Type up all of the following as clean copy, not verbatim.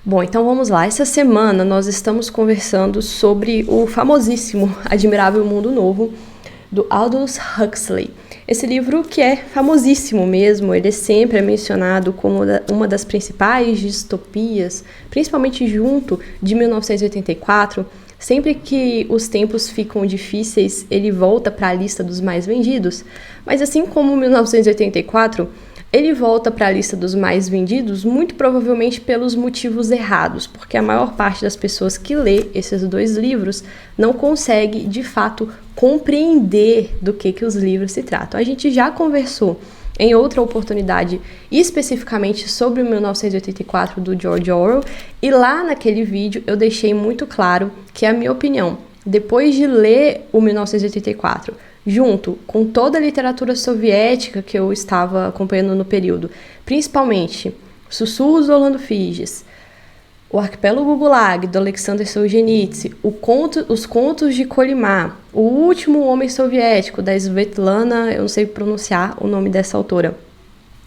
Bom, então vamos lá. Essa semana nós estamos conversando sobre o famosíssimo Admirável Mundo Novo, do Aldous Huxley. Esse livro que é famosíssimo mesmo, ele sempre é mencionado como uma das principais distopias, principalmente junto de 1984. Sempre que os tempos ficam difíceis, ele volta para a lista dos mais vendidos. Mas assim como 1984, ele volta para a lista dos mais vendidos muito provavelmente pelos motivos errados, porque a maior parte das pessoas que lê esses dois livros não consegue, de fato, compreender do que os livros se tratam. A gente já conversou em outra oportunidade especificamente sobre o 1984 do George Orwell, e lá naquele vídeo eu deixei muito claro que a minha opinião, depois de ler o 1984, junto com toda a literatura soviética que eu estava acompanhando no período, principalmente Sussurros do Orlando Figes, O Arquipélago Gulag, do Alexander Solzhenitsyn, Os Contos de Kolyma, O Último Homem Soviético, da Svetlana, eu não sei pronunciar o nome dessa autora.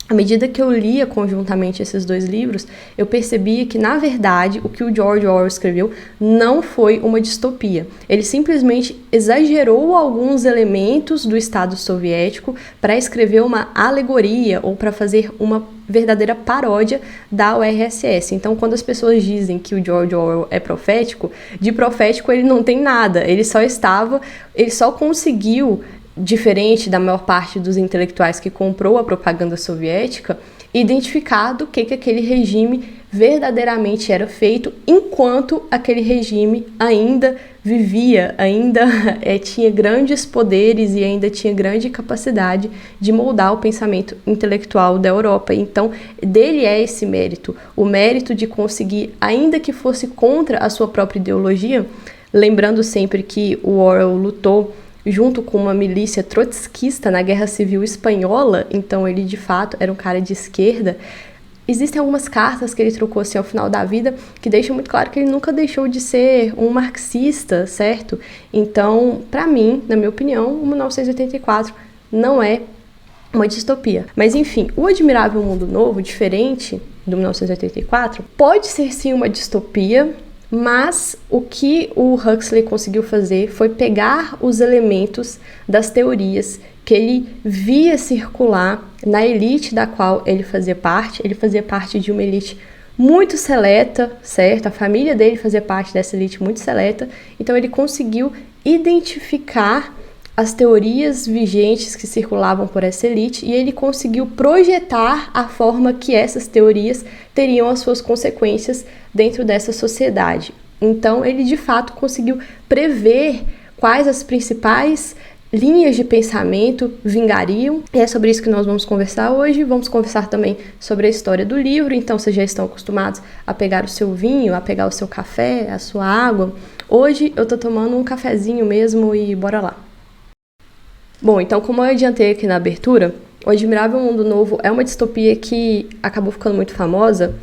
À medida que eu lia conjuntamente esses dois livros, eu percebia que, na verdade, o que o George Orwell escreveu não foi uma distopia. Ele simplesmente exagerou alguns elementos do Estado soviético para escrever uma alegoria ou para fazer uma verdadeira paródia da URSS. Então, quando as pessoas dizem que o George Orwell é profético, de profético ele não tem nada. Ele só conseguiu, diferente da maior parte dos intelectuais que comprou a propaganda soviética, identificar do que aquele regime verdadeiramente era feito, enquanto aquele regime ainda vivia, ainda tinha grandes poderes e ainda tinha grande capacidade de moldar o pensamento intelectual da Europa. Então, dele é esse mérito, o mérito de conseguir, ainda que fosse contra a sua própria ideologia, lembrando sempre que o Orwell lutou junto com uma milícia trotskista na Guerra Civil Espanhola, então ele de fato era um cara de esquerda. Existem algumas cartas que ele trocou assim ao final da vida que deixam muito claro que ele nunca deixou de ser um marxista, certo? Então, para mim, na minha opinião, o 1984 não é uma distopia. Mas enfim, o Admirável Mundo Novo, diferente do 1984, pode ser sim uma distopia, mas o que o Huxley conseguiu fazer foi pegar os elementos das teorias que ele via circular na elite da qual ele fazia parte. Ele fazia parte de uma elite muito seleta, certo? A família dele fazia parte dessa elite muito seleta. Então ele conseguiu identificar as teorias vigentes que circulavam por essa elite e ele conseguiu projetar a forma que essas teorias teriam as suas consequências dentro dessa sociedade. Então, ele de fato conseguiu prever quais as principais linhas de pensamento vingariam, e é sobre isso que nós vamos conversar hoje. Vamos conversar também sobre a história do livro. Então, vocês já estão acostumados a pegar o seu vinho, a pegar o seu café, a sua água. Hoje eu tô tomando um cafezinho mesmo e bora lá. Bom, então como eu adiantei aqui na abertura, O Admirável Mundo Novo é uma distopia que acabou ficando muito famosa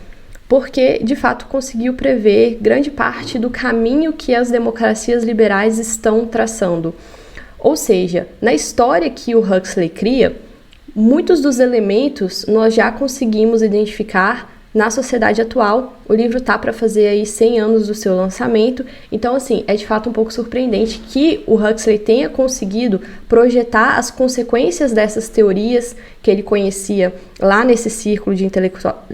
porque, de fato, conseguiu prever grande parte do caminho que as democracias liberais estão traçando. Ou seja, na história que o Huxley cria, muitos dos elementos nós já conseguimos identificar na sociedade atual. O livro está para fazer aí 100 anos do seu lançamento, então assim, é de fato um pouco surpreendente que o Huxley tenha conseguido projetar as consequências dessas teorias que ele conhecia lá nesse círculo de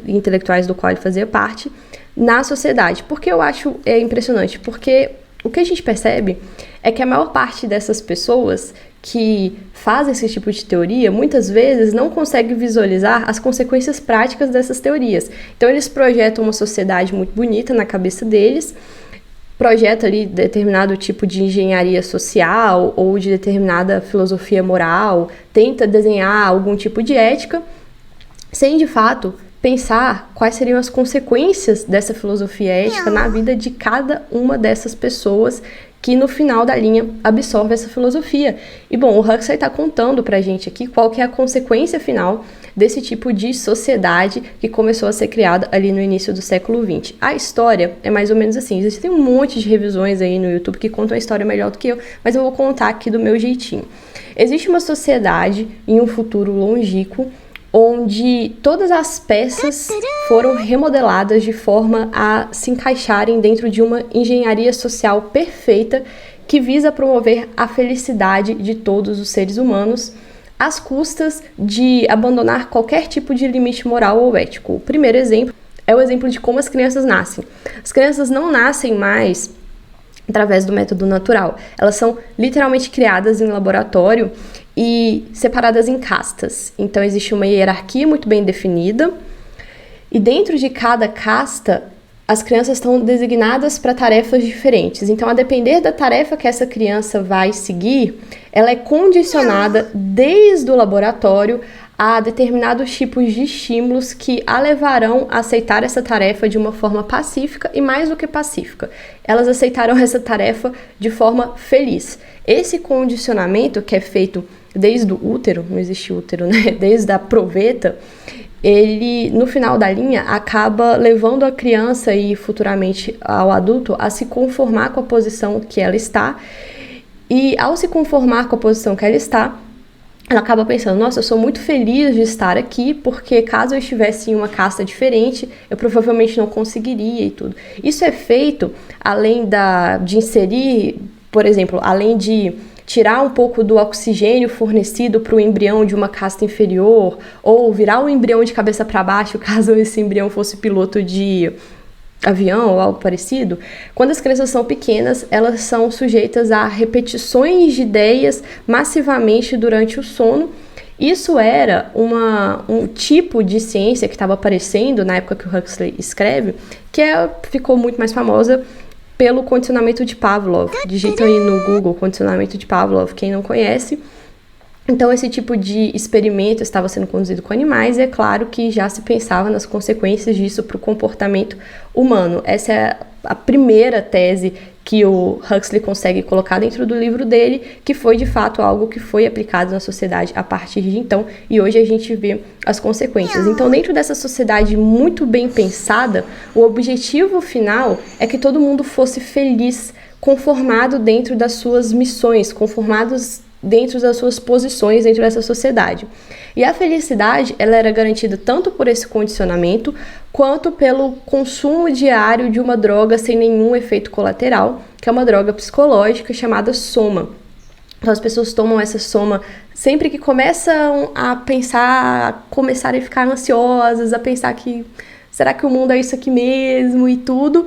intelectuais do qual ele fazia parte, na sociedade. Porque eu acho impressionante, porque o que a gente percebe é que a maior parte dessas pessoas que fazem esse tipo de teoria, muitas vezes não consegue visualizar as consequências práticas dessas teorias. Então eles projetam uma sociedade muito bonita na cabeça deles, projeta ali determinado tipo de engenharia social ou de determinada filosofia moral, tenta desenhar algum tipo de ética, sem de fato pensar quais seriam as consequências dessa filosofia ética na vida de cada uma dessas pessoas que no final da linha absorve essa filosofia. E bom, o Huxley está contando pra gente aqui qual que é a consequência final desse tipo de sociedade que começou a ser criada ali no início do século XX. A história é mais ou menos assim, existem um monte de revisões aí no YouTube que contam a história melhor do que eu, mas eu vou contar aqui do meu jeitinho. Existe uma sociedade em um futuro longínquo onde todas as peças foram remodeladas de forma a se encaixarem dentro de uma engenharia social perfeita que visa promover a felicidade de todos os seres humanos, às custas de abandonar qualquer tipo de limite moral ou ético. O primeiro exemplo é o exemplo de como as crianças nascem. As crianças não nascem mais através do método natural. Elas são literalmente criadas em laboratório e separadas em castas. Então existe uma hierarquia muito bem definida e dentro de cada casta as crianças estão designadas para tarefas diferentes. Então, a depender da tarefa que essa criança vai seguir, ela é condicionada desde o laboratório a determinados tipos de estímulos que a levarão a aceitar essa tarefa de uma forma pacífica e mais do que pacífica. Elas aceitarão essa tarefa de forma feliz. Esse condicionamento que é feito desde o útero, não existe útero, né? Desde a proveta, ele, no final da linha, acaba levando a criança e futuramente ao adulto a se conformar com a posição que ela está. E ao se conformar com a posição que ela está, ela acaba pensando, nossa, eu sou muito feliz de estar aqui, porque caso eu estivesse em uma casta diferente, eu provavelmente não conseguiria e tudo. Isso é feito, além de inserir, por exemplo, além de tirar um pouco do oxigênio fornecido para o embrião de uma casta inferior, ou virar o embrião de cabeça para baixo, caso esse embrião fosse piloto de avião ou algo parecido. Quando as crianças são pequenas, elas são sujeitas a repetições de ideias massivamente durante o sono. Isso era um tipo de ciência que estava aparecendo na época que o Huxley escreve, que ficou muito mais famosa pelo condicionamento de Pavlov. Digitam aí no Google condicionamento de Pavlov, quem não conhece. Então, esse tipo de experimento estava sendo conduzido com animais e é claro que já se pensava nas consequências disso para o comportamento humano. Essa é a primeira tese que o Huxley consegue colocar dentro do livro dele, que foi de fato algo que foi aplicado na sociedade a partir de então, e hoje a gente vê as consequências. Então, dentro dessa sociedade muito bem pensada, o objetivo final é que todo mundo fosse feliz, conformado dentro das suas missões, conformados dentro das suas posições dentro dessa sociedade. E a felicidade, ela era garantida tanto por esse condicionamento, quanto pelo consumo diário de uma droga sem nenhum efeito colateral, que é uma droga psicológica chamada soma. Então as pessoas tomam essa soma sempre que começam a pensar, a começarem a ficar ansiosas, a pensar que será que o mundo é isso aqui mesmo e tudo.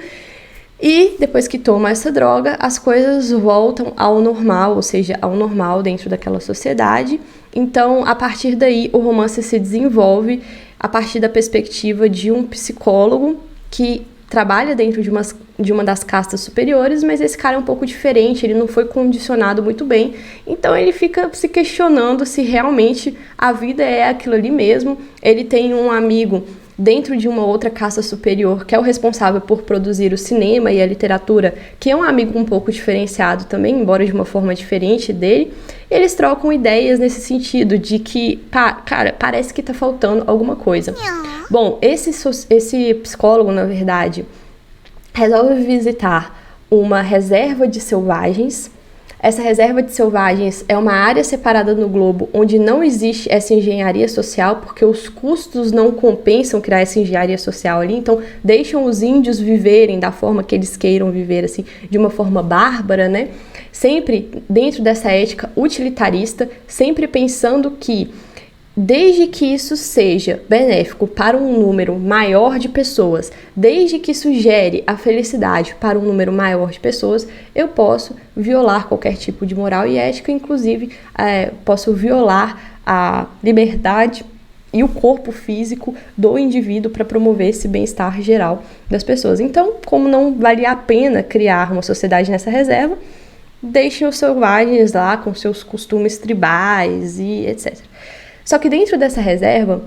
E depois que toma essa droga, as coisas voltam ao normal, ou seja, ao normal dentro daquela sociedade. Então, a partir daí, o romance se desenvolve a partir da perspectiva de um psicólogo que trabalha dentro de uma das castas superiores, mas esse cara é um pouco diferente, ele não foi condicionado muito bem, então ele fica se questionando se realmente a vida é aquilo ali mesmo. Ele tem um amigo dentro de uma outra casta superior, que é o responsável por produzir o cinema e a literatura, que é um amigo um pouco diferenciado também, embora de uma forma diferente dele. Eles trocam ideias nesse sentido, de que, cara, parece que tá faltando alguma coisa. Bom, esse psicólogo, na verdade, resolve visitar uma reserva de selvagens. Essa reserva de selvagens é uma área separada no globo onde não existe essa engenharia social, porque os custos não compensam criar essa engenharia social ali, então deixam os índios viverem da forma que eles queiram viver, assim, de uma forma bárbara, né? Sempre dentro dessa ética utilitarista, sempre pensando que desde que isso seja benéfico para um número maior de pessoas, desde que isso gere a felicidade para um número maior de pessoas, eu posso violar qualquer tipo de moral e ética, inclusive posso violar a liberdade e o corpo físico do indivíduo para promover esse bem-estar geral das pessoas. Então, como não valia a pena criar uma sociedade nessa reserva, deixem os selvagens lá com seus costumes tribais e etc. Só que dentro dessa reserva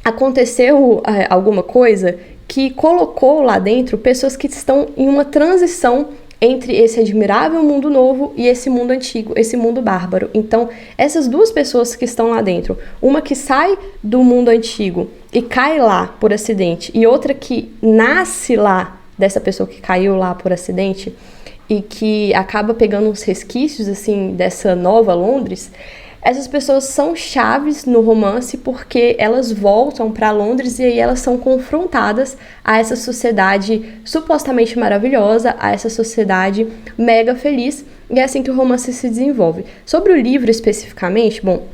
aconteceu alguma coisa que colocou lá dentro pessoas que estão em uma transição entre esse admirável mundo novo e esse mundo antigo, esse mundo bárbaro. Então, essas duas pessoas que estão lá dentro, uma que sai do mundo antigo e cai lá por acidente, e outra que nasce lá, dessa pessoa que caiu lá por acidente, e que acaba pegando uns resquícios, assim, dessa nova Londres, Essas pessoas são chaves no romance porque elas voltam para Londres e aí elas são confrontadas a essa sociedade supostamente maravilhosa, a essa sociedade mega feliz, e é assim que o romance se desenvolve. Sobre o livro especificamente, bom,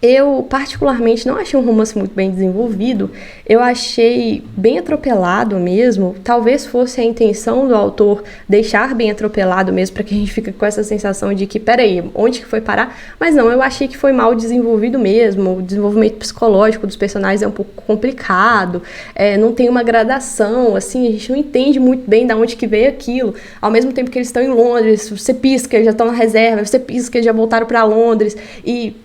eu particularmente não achei um romance muito bem desenvolvido, eu achei bem atropelado mesmo, talvez fosse a intenção do autor deixar bem atropelado mesmo, para que a gente fique com essa sensação de que, peraí, onde que foi parar? Mas não, eu achei que foi mal desenvolvido mesmo, o desenvolvimento psicológico dos personagens é um pouco complicado, não tem uma gradação, assim, a gente não entende muito bem de onde que veio aquilo, ao mesmo tempo que eles estão em Londres, você pisca, eles já estão na reserva, você pisca, eles já voltaram para Londres, e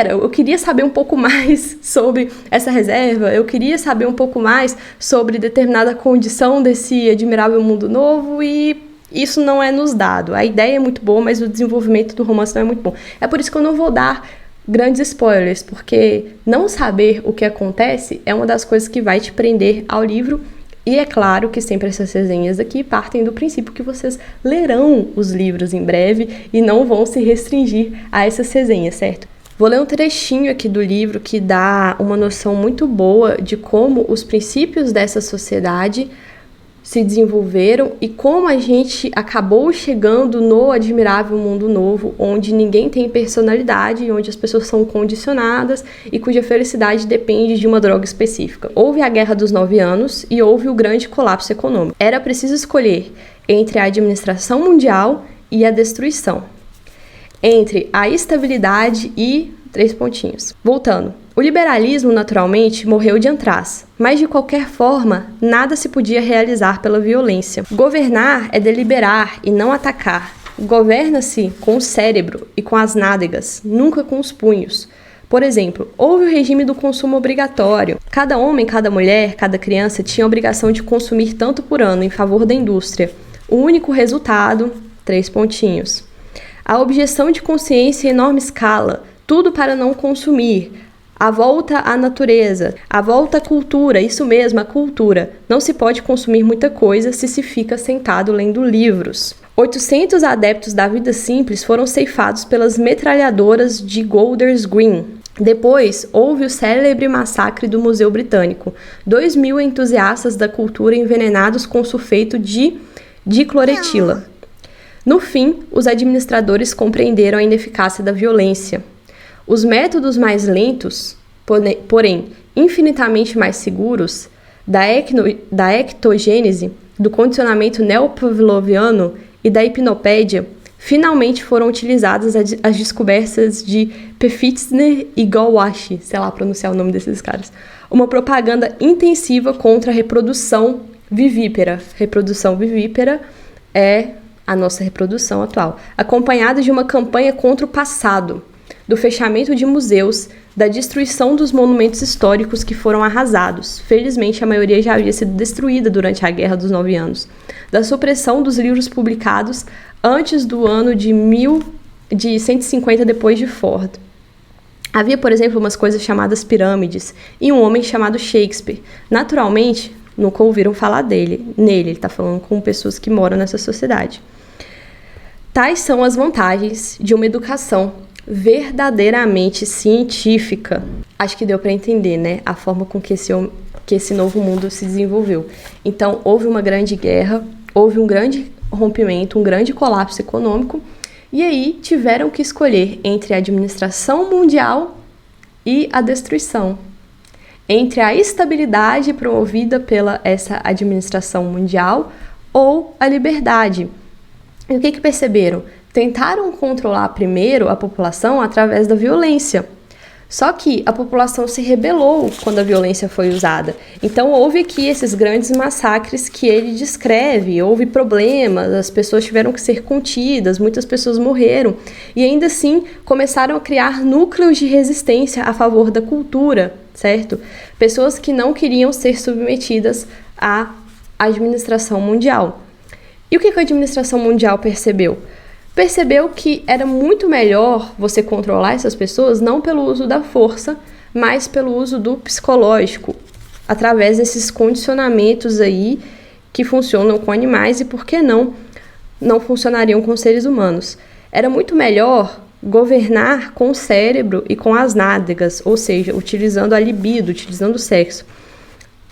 eu queria saber um pouco mais sobre essa reserva, eu queria saber um pouco mais sobre determinada condição desse admirável mundo novo e isso não é nos dado. A ideia é muito boa, mas o desenvolvimento do romance não é muito bom. É por isso que eu não vou dar grandes spoilers, porque não saber o que acontece é uma das coisas que vai te prender ao livro. E é claro que sempre essas resenhas aqui partem do princípio que vocês lerão os livros em breve e não vão se restringir a essas resenhas, certo? Vou ler um trechinho aqui do livro que dá uma noção muito boa de como os princípios dessa sociedade se desenvolveram e como a gente acabou chegando no admirável mundo novo, onde ninguém tem personalidade, onde as pessoas são condicionadas e cuja felicidade depende de uma droga específica. Houve a Guerra dos 9 Anos e houve o grande colapso econômico. Era preciso escolher entre a administração mundial e a destruição, entre a estabilidade e 3 pontinhos. Voltando. O liberalismo, naturalmente, morreu de antraz, mas de qualquer forma, nada se podia realizar pela violência. Governar é deliberar e não atacar. Governa-se com o cérebro e com as nádegas, nunca com os punhos. Por exemplo, houve o regime do consumo obrigatório. Cada homem, cada mulher, cada criança tinha a obrigação de consumir tanto por ano em favor da indústria. O único resultado, 3 pontinhos. A objeção de consciência em enorme escala, tudo para não consumir. A volta à natureza, a volta à cultura, isso mesmo, a cultura. Não se pode consumir muita coisa se se fica sentado lendo livros. 800 adeptos da vida simples foram ceifados pelas metralhadoras de Golders Green. Depois, houve o célebre massacre do Museu Britânico. 2.000 entusiastas da cultura envenenados com sulfeto de dicloretila. No fim, os administradores compreenderam a ineficácia da violência. Os métodos mais lentos, porém infinitamente mais seguros, da ectogênese, do condicionamento neopavloviano e da hipnopédia, finalmente foram utilizadas as descobertas de Pfitzner e Galwashi, sei lá pronunciar o nome desses caras, uma propaganda intensiva contra a reprodução vivípara. Reprodução vivípara é a nossa reprodução atual, acompanhada de uma campanha contra o passado, do fechamento de museus, da destruição dos monumentos históricos que foram arrasados. Felizmente, a maioria já havia sido destruída durante a Guerra dos 9 Anos. Da supressão dos livros publicados antes do ano de 150 depois de Ford. Havia, por exemplo, umas coisas chamadas pirâmides e um homem chamado Shakespeare. Naturalmente, nunca ouviram falar nele. Ele está falando com pessoas que moram nessa sociedade. Tais são as vantagens de uma educação verdadeiramente científica. Acho que deu para entender, né? A forma com que esse novo mundo se desenvolveu. Então, houve uma grande guerra, houve um grande rompimento, um grande colapso econômico, e aí tiveram que escolher entre a administração mundial e a destruição. Entre a estabilidade promovida pela essa administração mundial ou a liberdade. E o que perceberam? Tentaram controlar primeiro a população através da violência. Só que a população se rebelou quando a violência foi usada. Então houve aqui esses grandes massacres que ele descreve, houve problemas, as pessoas tiveram que ser contidas, muitas pessoas morreram. E ainda assim começaram a criar núcleos de resistência a favor da cultura, certo? Pessoas que não queriam ser submetidas à administração mundial. E o que a administração mundial percebeu? Percebeu que era muito melhor você controlar essas pessoas não pelo uso da força, mas pelo uso do psicológico, através desses condicionamentos aí que funcionam com animais e, por que não funcionariam com seres humanos. Era muito melhor governar com o cérebro e com as nádegas, ou seja, utilizando a libido, utilizando o sexo,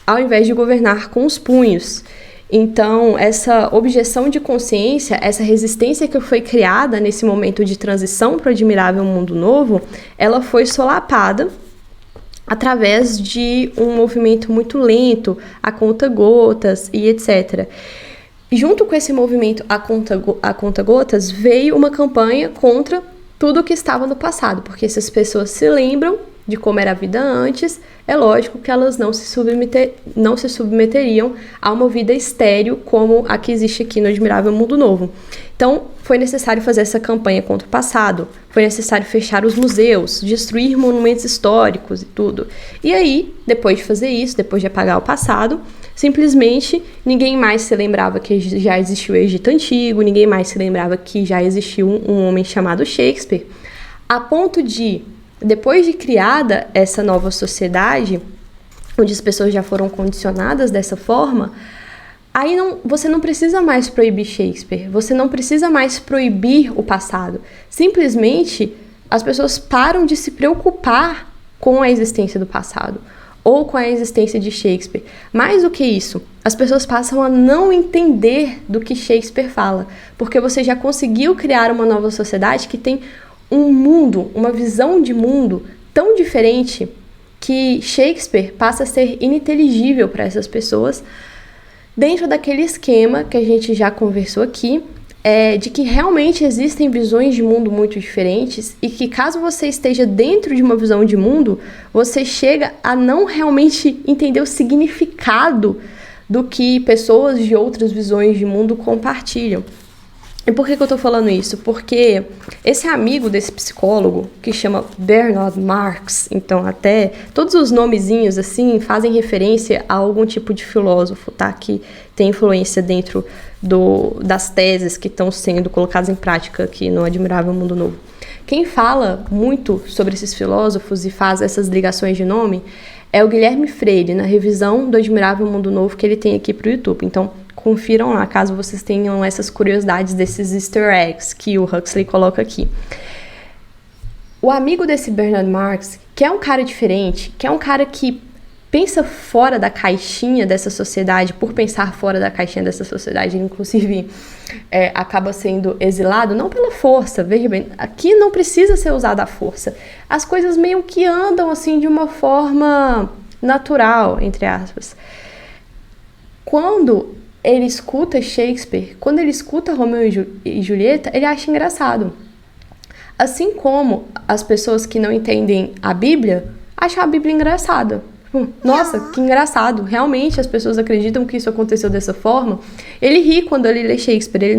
ao invés de governar com os punhos. Então, essa objeção de consciência, essa resistência que foi criada nesse momento de transição para o admirável mundo novo, ela foi solapada através de um movimento muito lento, a conta-gotas e etc. E junto com esse movimento a conta-gotas, veio uma campanha contra tudo o que estava no passado, porque essas pessoas se lembram de como era a vida antes, é lógico que elas não se submeteriam a uma vida estéril como a que existe aqui no Admirável Mundo Novo. Então, foi necessário fazer essa campanha contra o passado, foi necessário fechar os museus, destruir monumentos históricos e tudo. E aí, depois de fazer isso, depois de apagar o passado, simplesmente ninguém mais se lembrava que já existiu o Egito Antigo, ninguém mais se lembrava que já existiu um homem chamado Shakespeare, a ponto de, depois de criada essa nova sociedade, onde as pessoas já foram condicionadas dessa forma, aí você não precisa mais proibir Shakespeare, você não precisa mais proibir o passado. Simplesmente, as pessoas param de se preocupar com a existência do passado ou com a existência de Shakespeare. Mais do que isso, as pessoas passam a não entender do que Shakespeare fala, porque você já conseguiu criar uma nova sociedade que tem um mundo, uma visão de mundo tão diferente que Shakespeare passa a ser ininteligível para essas pessoas, dentro daquele esquema que a gente já conversou aqui, de que realmente existem visões de mundo muito diferentes e que caso você esteja dentro de uma visão de mundo, você chega a não realmente entender o significado do que pessoas de outras visões de mundo compartilham. E por que eu tô falando isso? Porque esse amigo desse psicólogo, que chama Bernard Marx, então até todos os nomezinhos assim fazem referência a algum tipo de filósofo, tá? Que tem influência dentro das teses que estão sendo colocadas em prática aqui no Admirável Mundo Novo. Quem fala muito sobre esses filósofos e faz essas ligações de nome é o Guilherme Freire, na revisão do Admirável Mundo Novo que ele tem aqui pro YouTube. Então, confiram lá, caso vocês tenham essas curiosidades desses easter eggs que o Huxley coloca aqui. O amigo desse Bernard Marx, que é um cara diferente, que é um cara que pensa fora da caixinha dessa sociedade, por pensar fora da caixinha dessa sociedade, ele inclusive acaba sendo exilado, não pela força, veja bem, aqui não precisa ser usada a força. As coisas meio que andam assim de uma forma natural, entre aspas. Quando ele escuta Shakespeare, quando ele escuta Romeu e Julieta, ele acha engraçado. Assim como as pessoas que não entendem a Bíblia, acham a Bíblia engraçada. Nossa, que engraçado. Realmente as pessoas acreditam que isso aconteceu dessa forma. Ele ri quando ele lê Shakespeare,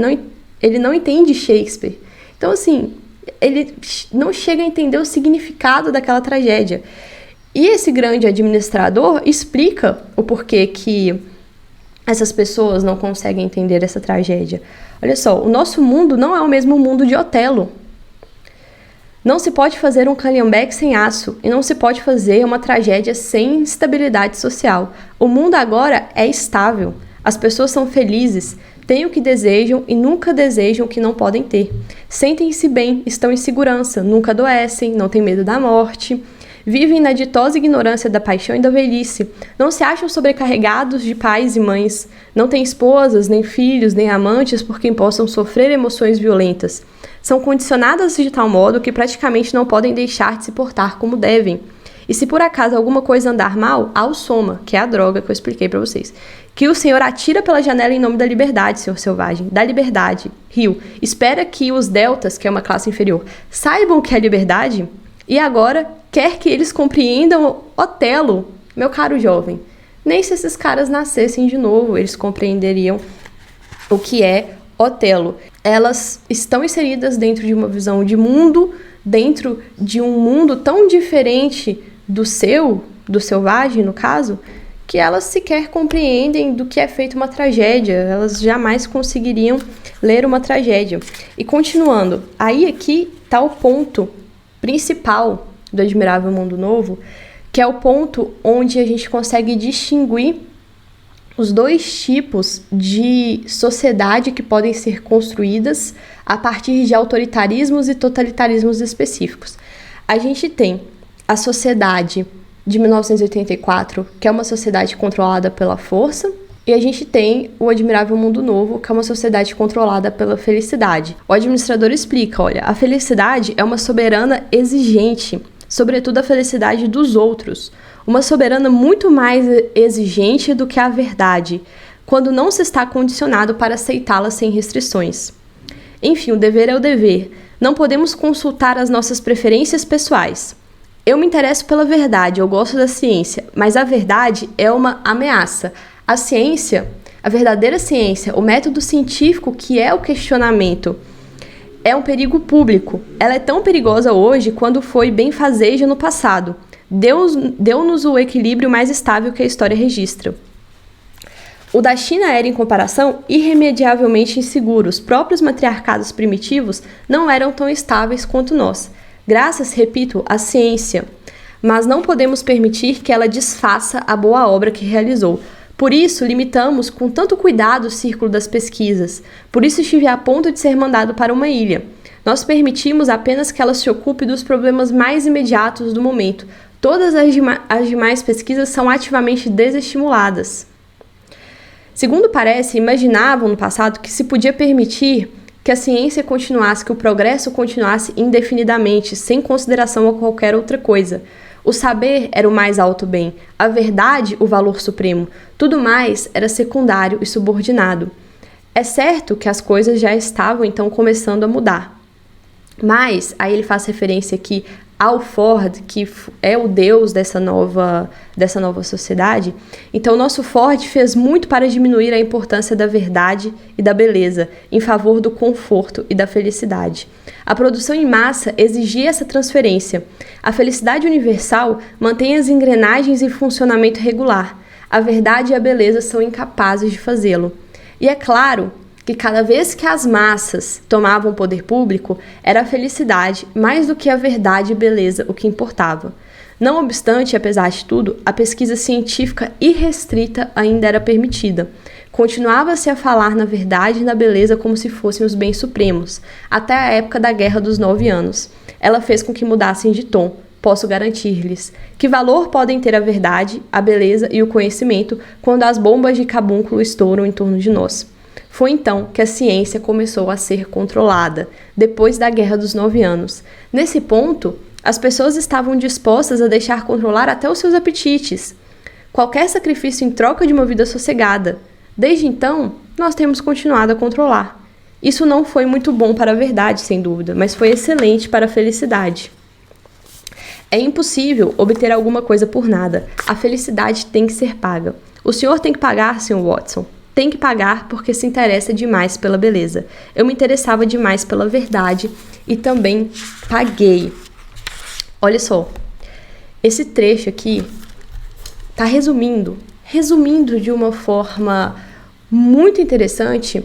ele não entende Shakespeare. Então, assim, ele não chega a entender o significado daquela tragédia. E esse grande administrador explica o porquê que essas pessoas não conseguem entender essa tragédia. Olha só, o nosso mundo não é o mesmo mundo de Otelo. Não se pode fazer um calhambeque sem aço, e não se pode fazer uma tragédia sem estabilidade social. O mundo agora é estável. As pessoas são felizes, têm o que desejam e nunca desejam o que não podem ter. Sentem-se bem, estão em segurança, nunca adoecem, não têm medo da morte. Vivem na ditosa ignorância da paixão e da velhice. Não se acham sobrecarregados de pais e mães. Não têm esposas, nem filhos, nem amantes por quem possam sofrer emoções violentas. São condicionadas de tal modo que praticamente não podem deixar de se portar como devem. E se por acaso alguma coisa andar mal, há o soma, que é a droga que eu expliquei para vocês. Que o Senhor atira pela janela em nome da liberdade, Senhor selvagem. Da liberdade. Rio. Espera que os deltas, que é uma classe inferior, saibam que é liberdade. E agora quer que eles compreendam Otelo, meu caro jovem. Nem se esses caras nascessem de novo, eles compreenderiam o que é Otelo. Elas estão inseridas dentro de uma visão de mundo, dentro de um mundo tão diferente do selvagem, no caso, que elas sequer compreendem do que é feita uma tragédia. Elas jamais conseguiriam ler uma tragédia. E continuando, aí aqui está o ponto principal do Admirável Mundo Novo, que é o ponto onde a gente consegue distinguir os dois tipos de sociedade que podem ser construídas a partir de autoritarismos e totalitarismos específicos. A gente tem a sociedade de 1984, que é uma sociedade controlada pela força, e a gente tem o Admirável Mundo Novo, que é uma sociedade controlada pela felicidade. O administrador explica, olha, a felicidade é uma soberana exigente, sobretudo a felicidade dos outros. Uma soberana muito mais exigente do que a verdade, quando não se está condicionado para aceitá-la sem restrições. Enfim, o dever é o dever. Não podemos consultar as nossas preferências pessoais. Eu me interesso pela verdade, eu gosto da ciência, mas a verdade é uma ameaça. A ciência, a verdadeira ciência, o método científico, que é o questionamento, é um perigo público. Ela é tão perigosa hoje quanto foi benfazeja no passado. Deus deu-nos o equilíbrio mais estável que a história registra. O da China era, em comparação, irremediavelmente inseguro. Os próprios matriarcados primitivos não eram tão estáveis quanto nós. Graças, repito, à ciência. Mas não podemos permitir que ela desfaça a boa obra que realizou. Por isso, limitamos com tanto cuidado o círculo das pesquisas. Por isso estive a ponto de ser mandado para uma ilha. Nós permitimos apenas que ela se ocupe dos problemas mais imediatos do momento. Todas as demais pesquisas são ativamente desestimuladas. Segundo parece, imaginavam no passado que se podia permitir que a ciência continuasse, que o progresso continuasse indefinidamente, sem consideração a qualquer outra coisa. O saber era o mais alto bem, a verdade o valor supremo, tudo mais era secundário e subordinado. É certo que as coisas já estavam então começando a mudar. Mas, aí ele faz referência aqui ao Ford, que é o deus dessa nova sociedade. Então, o nosso Ford fez muito para diminuir a importância da verdade e da beleza, em favor do conforto e da felicidade. A produção em massa exigia essa transferência. A felicidade universal mantém as engrenagens em funcionamento regular. A verdade e a beleza são incapazes de fazê-lo. E é claro que cada vez que as massas tomavam o poder público, era a felicidade, mais do que a verdade e beleza, o que importava. Não obstante, apesar de tudo, a pesquisa científica irrestrita ainda era permitida. Continuava-se a falar na verdade e na beleza como se fossem os bens supremos, até a época da Guerra dos 9 Anos. Ela fez com que mudassem de tom. Posso garantir-lhes que valor podem ter a verdade, a beleza e o conhecimento quando as bombas de cabúnculo estouram em torno de nós. Foi então que a ciência começou a ser controlada, depois da Guerra dos 9 Anos. Nesse ponto, as pessoas estavam dispostas a deixar controlar até os seus apetites. Qualquer sacrifício em troca de uma vida sossegada. Desde então, nós temos continuado a controlar. Isso não foi muito bom para a verdade, sem dúvida, mas foi excelente para a felicidade. É impossível obter alguma coisa por nada. A felicidade tem que ser paga. O senhor tem que pagar, Sr. Watson. Tem que pagar porque se interessa demais pela beleza. Eu me interessava demais pela verdade e também paguei. Olha só, esse trecho aqui está resumindo de uma forma muito interessante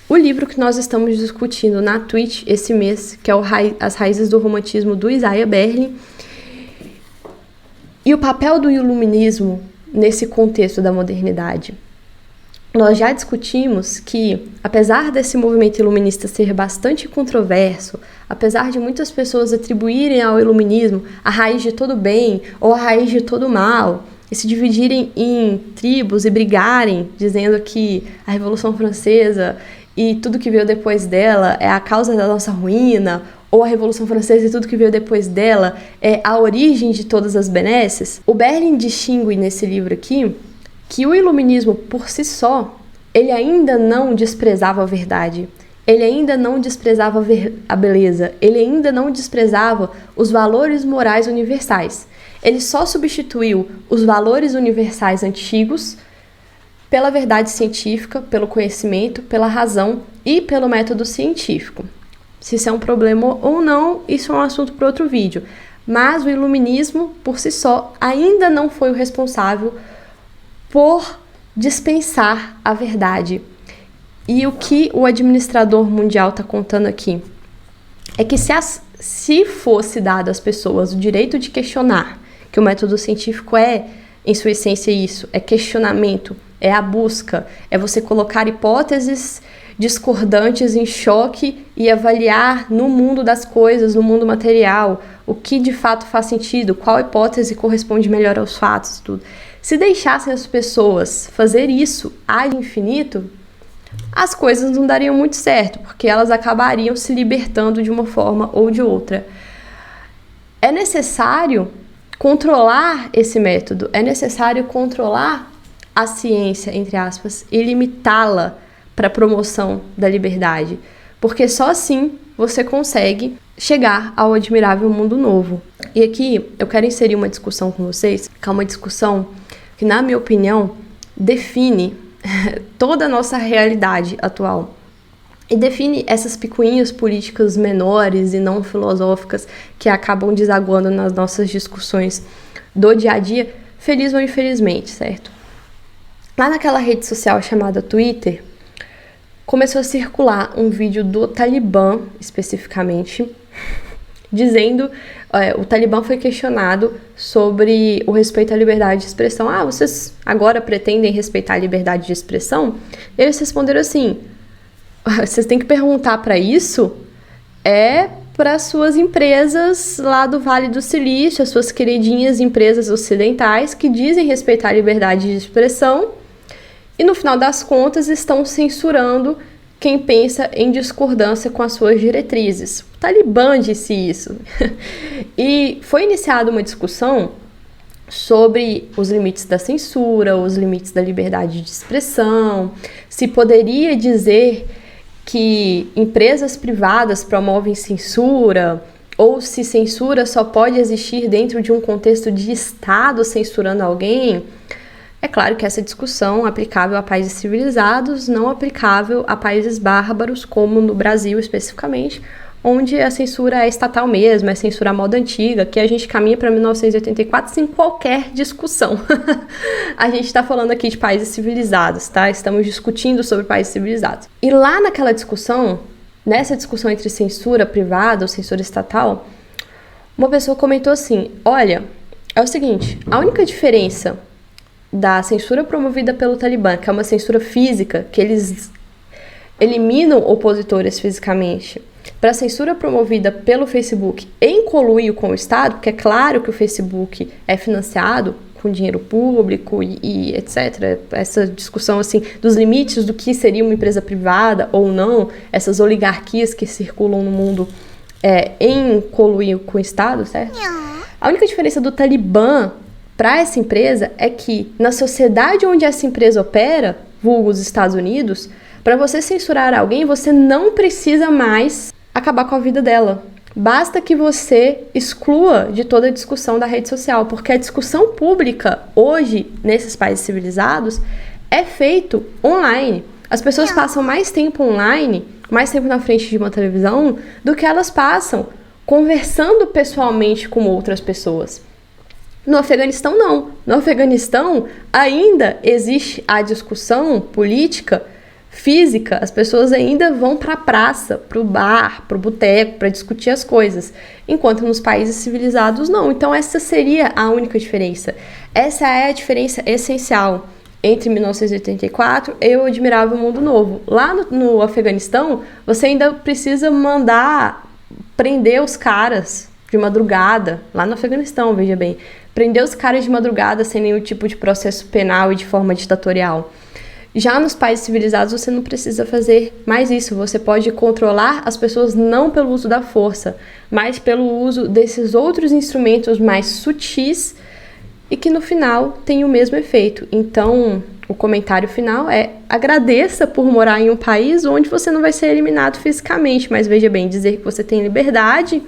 o livro que nós estamos discutindo na Twitch esse mês, que é As Raízes do Romantismo, do Isaiah Berlin, e o papel do iluminismo nesse contexto da modernidade. Nós já discutimos que, apesar desse movimento iluminista ser bastante controverso, apesar de muitas pessoas atribuírem ao iluminismo a raiz de todo bem ou a raiz de todo mal, e se dividirem em tribos e brigarem, dizendo que a Revolução Francesa e tudo que veio depois dela é a causa da nossa ruína, ou a Revolução Francesa e tudo que veio depois dela é a origem de todas as benesses, o Berlin distingue nesse livro aqui que o iluminismo por si só, ele ainda não desprezava a verdade, ele ainda não desprezava a beleza, ele ainda não desprezava os valores morais universais. Ele só substituiu os valores universais antigos pela verdade científica, pelo conhecimento, pela razão e pelo método científico. Se isso é um problema ou não, isso é um assunto para outro vídeo. Mas o iluminismo, por si só, ainda não foi o responsável por dispensar a verdade. E o que o administrador mundial está contando aqui é que se fosse dado às pessoas o direito de questionar, que o método científico é, em sua essência, isso, é questionamento, é a busca, é você colocar hipóteses discordantes em choque e avaliar no mundo das coisas, no mundo material, o que de fato faz sentido, qual hipótese corresponde melhor aos fatos, tudo. Se deixassem as pessoas fazer isso ad infinito, as coisas não dariam muito certo, porque elas acabariam se libertando de uma forma ou de outra. É necessário controlar esse método, é necessário controlar a ciência, entre aspas, e limitá-la para a promoção da liberdade, porque só assim você consegue chegar ao admirável mundo novo. E aqui eu quero inserir uma discussão com vocês, que é uma discussão que, na minha opinião, define toda a nossa realidade atual. E define essas picuinhas políticas menores e não filosóficas que acabam desaguando nas nossas discussões do dia a dia, feliz ou infelizmente, certo? Lá naquela rede social chamada Twitter, começou a circular um vídeo do Talibã, especificamente, dizendo, o Talibã foi questionado sobre o respeito à liberdade de expressão. Vocês agora pretendem respeitar a liberdade de expressão? Eles responderam assim, vocês têm que perguntar para isso para suas empresas lá do Vale do Silício, as suas queridinhas empresas ocidentais que dizem respeitar a liberdade de expressão e no final das contas estão censurando quem pensa em discordância com as suas diretrizes. O Talibã disse isso. E foi iniciada uma discussão sobre os limites da censura, os limites da liberdade de expressão, se poderia dizer que empresas privadas promovem censura, ou se censura só pode existir dentro de um contexto de Estado censurando alguém. É claro que essa discussão é aplicável a países civilizados, não aplicável a países bárbaros, como no Brasil especificamente, onde a censura é estatal mesmo, é censura à moda antiga, que a gente caminha para 1984 sem qualquer discussão. A gente está falando aqui de países civilizados, tá? Estamos discutindo sobre países civilizados. E lá naquela discussão, nessa discussão entre censura privada ou censura estatal, uma pessoa comentou assim, olha, é o seguinte, a única diferença da censura promovida pelo Talibã, que é uma censura física, que eles eliminam opositores fisicamente, para a censura promovida pelo Facebook em conluio com o Estado, porque é claro que o Facebook é financiado com dinheiro público e etc. Essa discussão assim dos limites do que seria uma empresa privada ou não, essas oligarquias que circulam no mundo em conluio com o Estado, certo? A única diferença do Talibã para essa empresa é que na sociedade onde essa empresa opera, vulgo os Estados Unidos, para você censurar alguém, você não precisa mais acabar com a vida dela. Basta que você exclua de toda a discussão da rede social, porque a discussão pública hoje, nesses países civilizados, é feito online. As pessoas passam mais tempo online, mais tempo na frente de uma televisão, do que elas passam conversando pessoalmente com outras pessoas. No Afeganistão, não. No Afeganistão, ainda existe a discussão política física, as pessoas ainda vão para a praça, para o bar, para o boteco, para discutir as coisas, enquanto nos países civilizados não. Então essa seria a única diferença. Essa é a diferença essencial entre 1984 e o Admirável Mundo Novo. Lá no Afeganistão, você ainda precisa mandar prender os caras de madrugada, lá no Afeganistão, veja bem, prender os caras de madrugada sem nenhum tipo de processo penal e de forma ditatorial. Já nos países civilizados você não precisa fazer mais isso, você pode controlar as pessoas não pelo uso da força, mas pelo uso desses outros instrumentos mais sutis e que no final tem o mesmo efeito. Então, o comentário final é: agradeça por morar em um país onde você não vai ser eliminado fisicamente, mas veja bem, dizer que você tem liberdade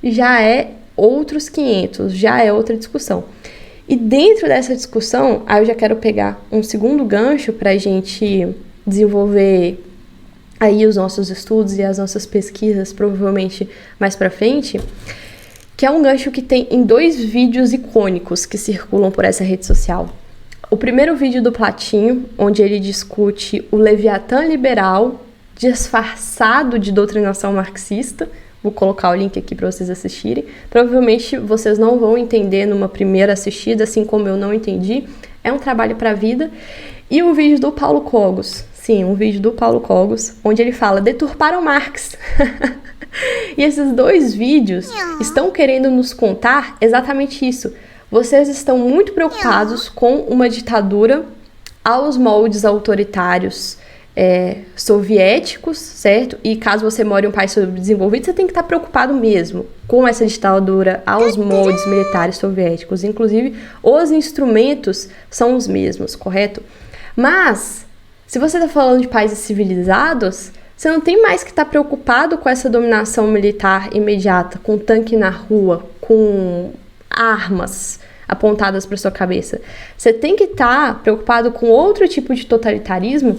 já é outros 500, já é outra discussão. E dentro dessa discussão, aí eu já quero pegar um segundo gancho para a gente desenvolver aí os nossos estudos e as nossas pesquisas, provavelmente mais para frente, que é um gancho que tem em 2 vídeos icônicos que circulam por essa rede social. O primeiro vídeo do Platinho, onde ele discute o Leviatã liberal disfarçado de doutrinação marxista. Vou colocar o link aqui para vocês assistirem. Provavelmente vocês não vão entender numa primeira assistida, assim como eu não entendi. é um trabalho para a vida. E um vídeo do Paulo Cogos, sim, um vídeo do Paulo Cogos, onde ele fala deturparam Marx. E esses dois vídeos estão querendo nos contar exatamente isso. Vocês estão muito preocupados com uma ditadura aos moldes autoritários soviéticos, certo? E caso você more em um país subdesenvolvido, você tem que estar preocupado mesmo com essa ditadura aos moldes militares soviéticos. Inclusive, os instrumentos são os mesmos, correto? Mas, se você está falando de países civilizados, você não tem mais que estar preocupado com essa dominação militar imediata, com tanque na rua, com armas apontadas para sua cabeça. Você tem que estar preocupado com outro tipo de totalitarismo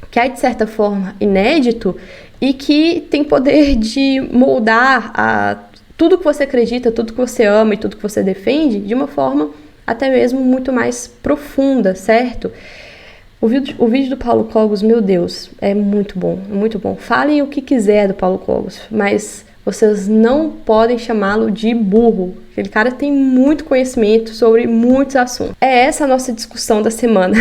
que é, de certa forma, inédito e que tem poder de moldar tudo que você acredita, tudo que você ama e tudo que você defende de uma forma até mesmo muito mais profunda, certo? O vídeo do Paulo Cogos, meu Deus, é muito bom, muito bom. Falem o que quiser do Paulo Cogos, mas vocês não podem chamá-lo de burro. Aquele cara tem muito conhecimento sobre muitos assuntos. É essa a nossa discussão da semana.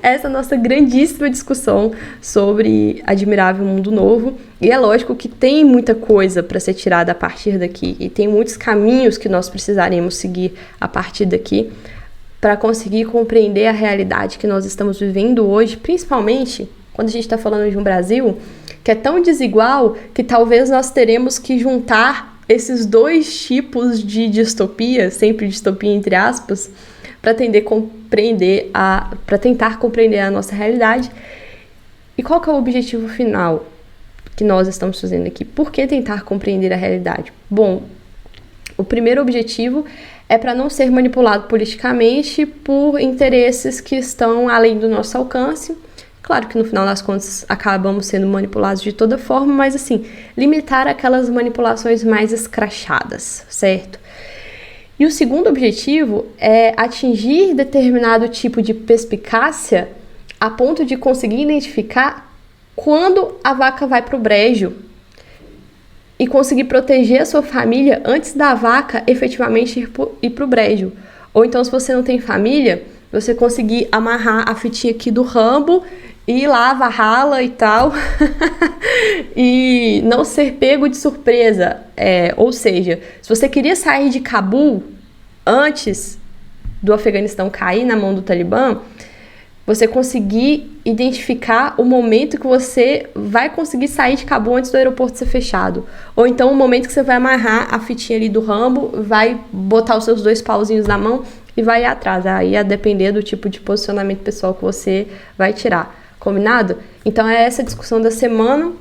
Essa é a nossa grandíssima discussão sobre Admirável Mundo Novo. E é lógico que tem muita coisa para ser tirada a partir daqui. E tem muitos caminhos que nós precisaremos seguir a partir daqui para conseguir compreender a realidade que nós estamos vivendo hoje, principalmente quando a gente está falando de um Brasil que é tão desigual que talvez nós teremos que juntar esses dois tipos de distopia, sempre distopia entre aspas, para tentar compreender a nossa realidade. E qual que é o objetivo final que nós estamos fazendo aqui? Por que tentar compreender a realidade? Bom, o primeiro objetivo é para não ser manipulado politicamente por interesses que estão além do nosso alcance. Claro que no final das contas acabamos sendo manipulados de toda forma, mas assim, limitar aquelas manipulações mais escrachadas, certo? E o segundo objetivo é atingir determinado tipo de perspicácia a ponto de conseguir identificar quando a vaca vai para o brejo e conseguir proteger a sua família antes da vaca efetivamente ir para o brejo. Ou então, se você não tem família, você conseguir amarrar a fitinha aqui do Rambo ir lá, avarrá-la e tal, e não ser pego de surpresa. Ou seja, se você queria sair de Cabul antes do Afeganistão cair na mão do Talibã, você conseguir identificar o momento que você vai conseguir sair de Cabul antes do aeroporto ser fechado. Ou então o momento que você vai amarrar a fitinha ali do Rambo, vai botar os seus 2 pauzinhos na mão e vai ir atrás. Aí a depender do tipo de posicionamento pessoal que você vai tirar. Combinado? Então é essa a discussão da semana.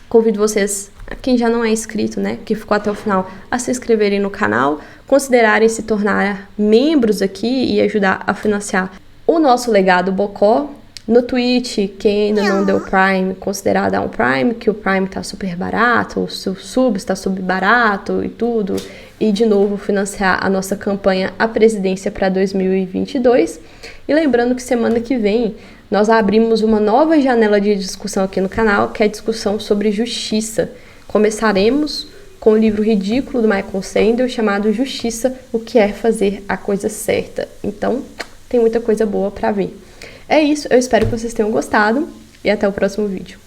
Convido vocês, quem já não é inscrito, né, que ficou até o final, a se inscreverem no canal, considerarem se tornar membros aqui e ajudar a financiar o nosso legado Bocó. No Twitch, quem ainda não deu Prime, considerar dar um Prime, que o Prime tá super barato, o seu sub está super barato e tudo. E, de novo, financiar a nossa campanha A Presidência para 2022. E lembrando que semana que vem nós abrimos uma nova janela de discussão aqui no canal, que é a discussão sobre justiça. Começaremos com o livro ridículo do Michael Sandel, chamado Justiça, o que é fazer a coisa certa. Então, tem muita coisa boa para ver. É isso, eu espero que vocês tenham gostado e até o próximo vídeo.